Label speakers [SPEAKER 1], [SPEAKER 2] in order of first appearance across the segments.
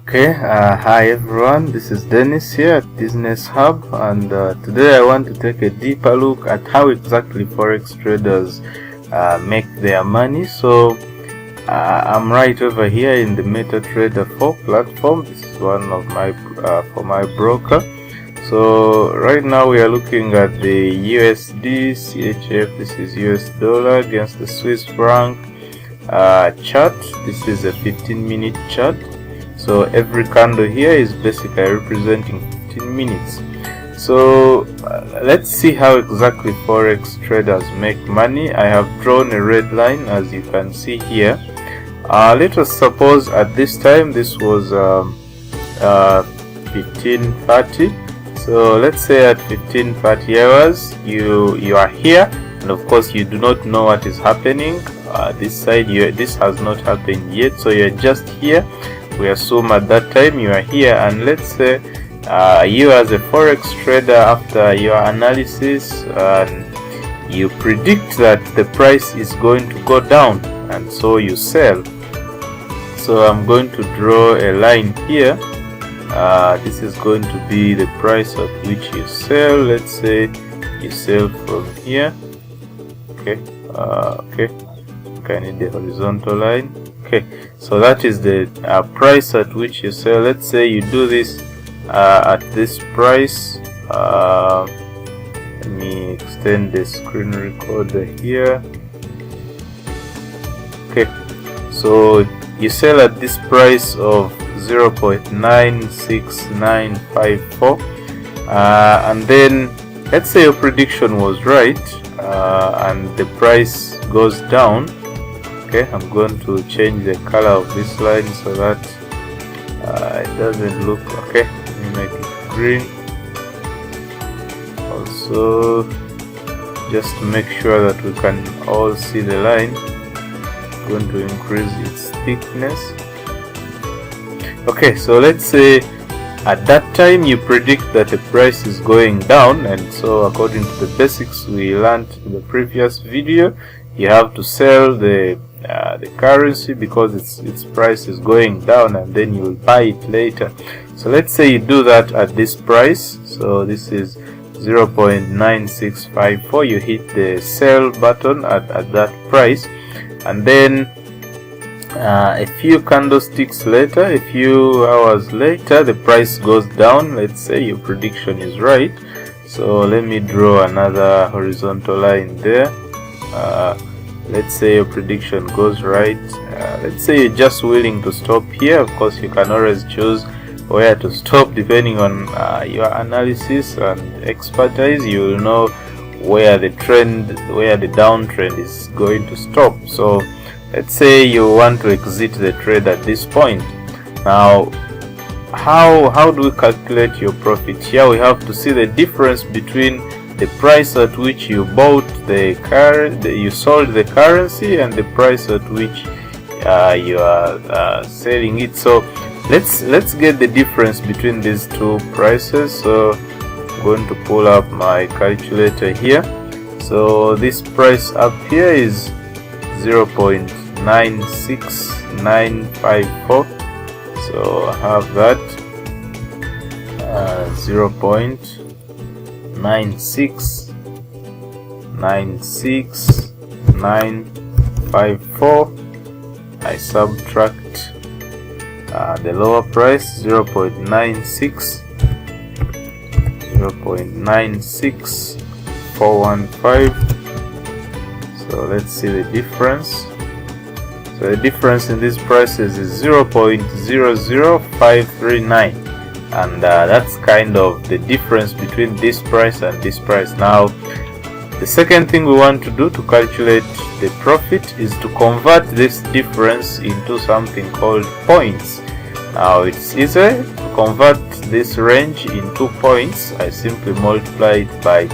[SPEAKER 1] Hi everyone, this is Dennis here at Business Hub, and today I want to take a deeper look at how exactly forex traders make their money. So I'm right over here in the MetaTrader 4 platform. This is one of my for my broker. So right now we are looking at the USD CHF. This is US dollar against the Swiss franc chart. This is a 15-minute chart. So every candle here is basically representing 15 minutes. So let's see how exactly forex traders make money. I have drawn a red line, as you can see here. Let us suppose at this time this was 15:30. So let's say at 15:30 hours you are here, and of course you do not know what is happening. This side this has not happened yet, so you're just here. We assume at that time you are here, and let's say you as a forex trader, after your analysis, you predict that the price is going to go down, and so you sell. So I'm going to draw a line here. This is going to be the price at which you sell. Let's say you sell from here. Okay, I need the horizontal line. Okay, so that is the price at which you sell. Let's say you do this at this price. Let me extend the screen recorder here. Okay, so you sell at this price of 0.96954, and then let's say your prediction was right, and the price goes down. Okay, I'm going to change the color of this line so that it doesn't look okay. Let me make it green. Also, just to make sure that we can all see the line, I'm going to increase its thickness. Okay, so let's say at that time you predict that the price is going down, and so according to the basics we learned in the previous video, you have to sell the currency because its price is going down, and then you will buy it later. So let's say you do that at this price. So this is 0.9654. You hit the sell button at that price, and then a few candlesticks later, a few hours later, the price goes down. Let's say your prediction is right. So let me draw another horizontal line there. Let's say your prediction goes right. Let's say you're just willing to stop here. Of course, you can always choose where to stop depending on your analysis and expertise. You will know where the downtrend is going to stop. So let's say you want to exit the trade at this point. Now, how do we calculate your profit? Here we have to see the difference between the price at which you bought you sold the currency, and the price at which you are selling it. So let's get the difference between these two prices. So I'm going to pull up my calculator here. So this price up here is 0.96954. so I have that 0.96954. I subtract the lower price 0.96415. So let's see the difference. So the difference in these prices is 0.00539, and that's kind of the difference between this price and this price. Now, the second thing we want to do to calculate the profit is to convert this difference into something called points. Now it's easy to convert this range into points. I simply multiply it by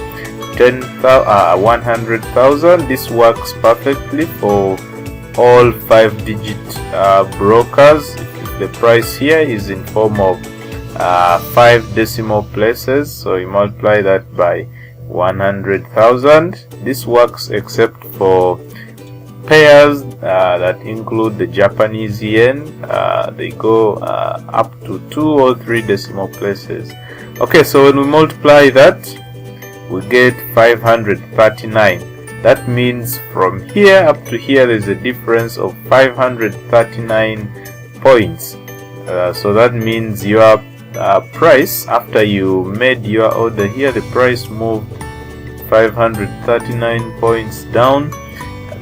[SPEAKER 1] 100,000. This works perfectly for all 5-digit brokers. If the price here is in form of 5 decimal places, so you multiply that by 100,000. This works except for pairs that include the Japanese yen, they go up to 2 or 3 decimal places. Okay, so when we multiply that, we get 539. That means from here up to here there's a difference of 539 points. So that means your price, after you made your order here, the price moved 539 points down.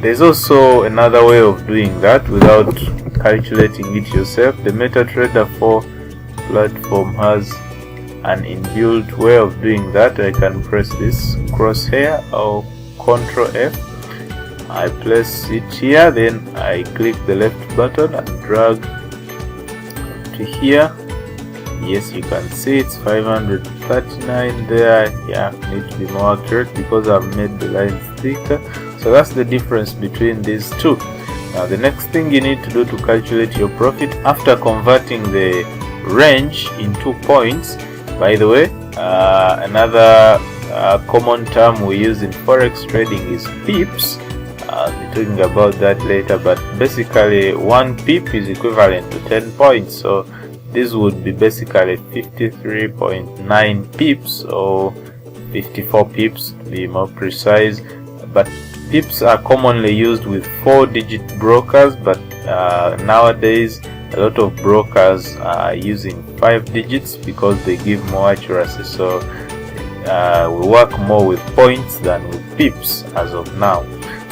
[SPEAKER 1] There's also another way of doing that without calculating it yourself. The MetaTrader 4 platform has an inbuilt way of doing that. I can press this crosshair or Ctrl F. I place it here, then I click the left button and drag to here. Yes, you can see it's 539 there. Yeah, need to be more accurate because I've made the lines thicker. So that's the difference between these two. Now the next thing you need to do to calculate your profit after converting the range into points. By the way, another common term we use in forex trading is pips. I'll be talking about that later, but basically 1 pip is equivalent to 10 points. So this would be basically 53.9 pips or 54 pips to be more precise. But pips are commonly used with 4-digit brokers, but nowadays a lot of brokers are using 5 digits because they give more accuracy. So we work more with points than with pips as of now.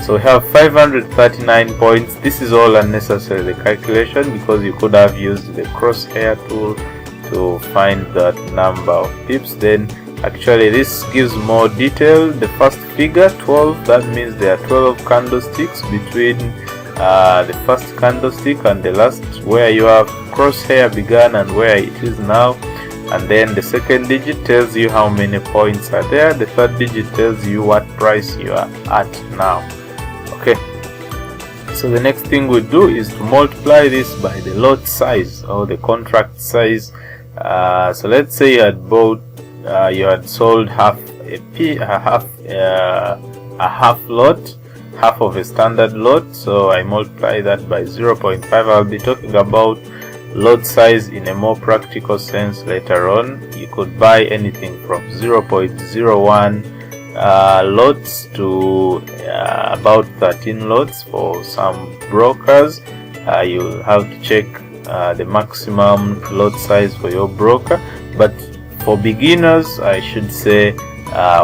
[SPEAKER 1] So we have 539 points. This is all unnecessary, the calculation, because you could have used the crosshair tool to find that number of pips. Then actually this gives more detail. The first figure 12, that means there are 12 candlesticks between the first candlestick and the last, where your crosshair began and where it is now. And then the second digit tells you how many points are there. The third digit tells you what price you are at now. Okay, so the next thing we do is to multiply this by the lot size or the contract size. So let's say you had bought, you had sold half lot, half of a standard lot. So I multiply that by 0.5. I'll be talking about lot size in a more practical sense later on. You could buy anything from 0.01 lots to about 13 lots for some brokers. You'll have to check the maximum lot size for your broker, but for beginners I should say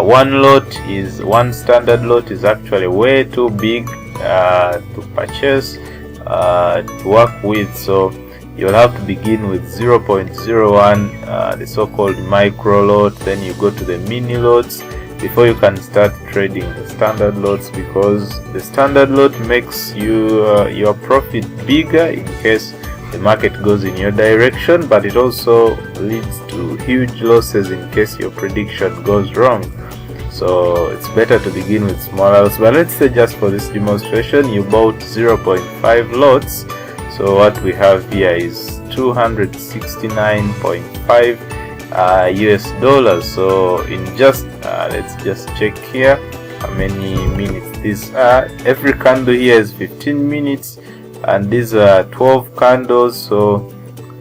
[SPEAKER 1] one standard lot is actually way too big to purchase, to work with. So you'll have to begin with 0.01, the so-called micro lot. Then you go to the mini lots before you can start trading the standard lots, because the standard lot makes your profit bigger in case the market goes in your direction, but it also leads to huge losses in case your prediction goes wrong. So it's better to begin with smaller lots. But let's say just for this demonstration you bought 0.5 lots. So what we have here is 269.5 US dollars. So in just let's just check here how many minutes these are. Every candle here is 15 minutes and these are 12 candles. So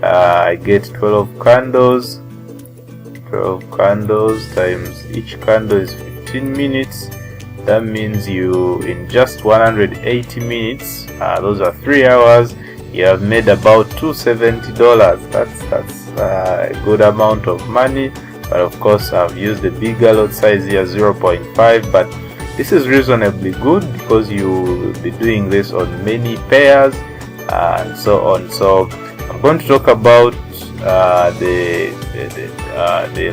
[SPEAKER 1] I get 12 candles times each candle is 15 minutes. That means you, in just 180 minutes, those are 3 hours, you have made about $270. That's a good amount of money. But of course I've used the bigger lot size here, 0.5, but this is reasonably good because you will be doing this on many pairs and so on. So I'm going to talk about the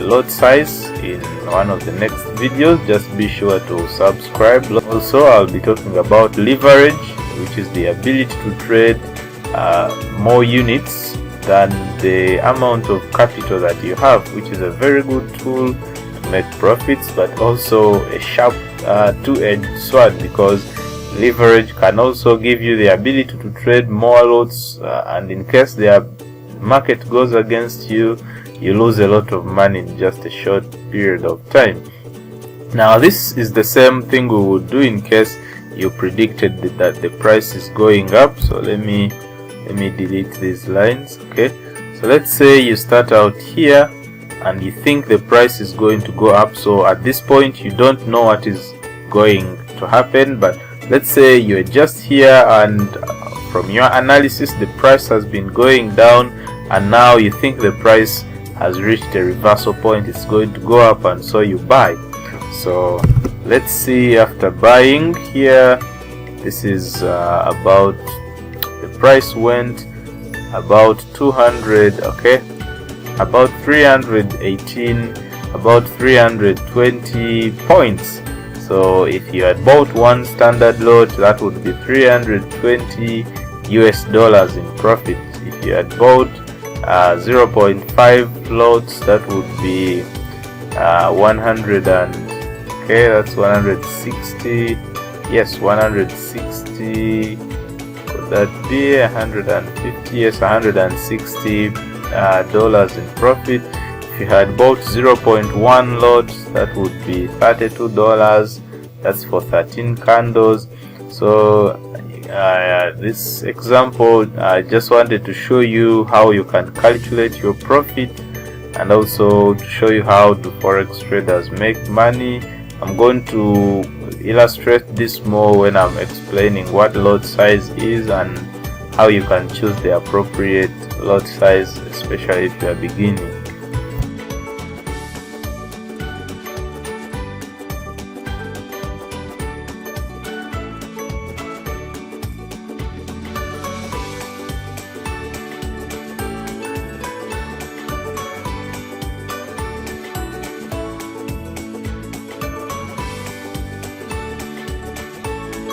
[SPEAKER 1] lot size in one of the next videos. Just be sure to subscribe. Also I'll be talking about leverage, which is the ability to trade more units than the amount of capital that you have, which is a very good tool to make profits, but also a sharp two-edged sword, because leverage can also give you the ability to trade more lots, and in case the market goes against you, you lose a lot of money in just a short period of time. Now this is the same thing we would do in case you predicted that the price is going up. So let me delete these lines. Okay, so let's say you start out here and you think the price is going to go up. So at this point you don't know what is going to happen, but let's say you're just here and from your analysis the price has been going down, and now you think the price has reached a reversal point, it's going to go up, and so you buy. So let's see, after buying here, this is about, the price went about 200, okay, about 318, about 320 points. So if you had bought one standard lot, that would be 320 US dollars in profit. If you had bought 0.5 lots, that would be 100 and, okay, that's 160, yes, 160, could that be 150, yes, 160 dollars in profit. If you had bought 0.1 lots, that would be $32. That's for 13 candles. So this example, I just wanted to show you how you can calculate your profit, and also to show you how do forex traders make money. I'm going to illustrate this more when I'm explaining what lot size is and how you can choose the appropriate lot size, especially if you are beginning.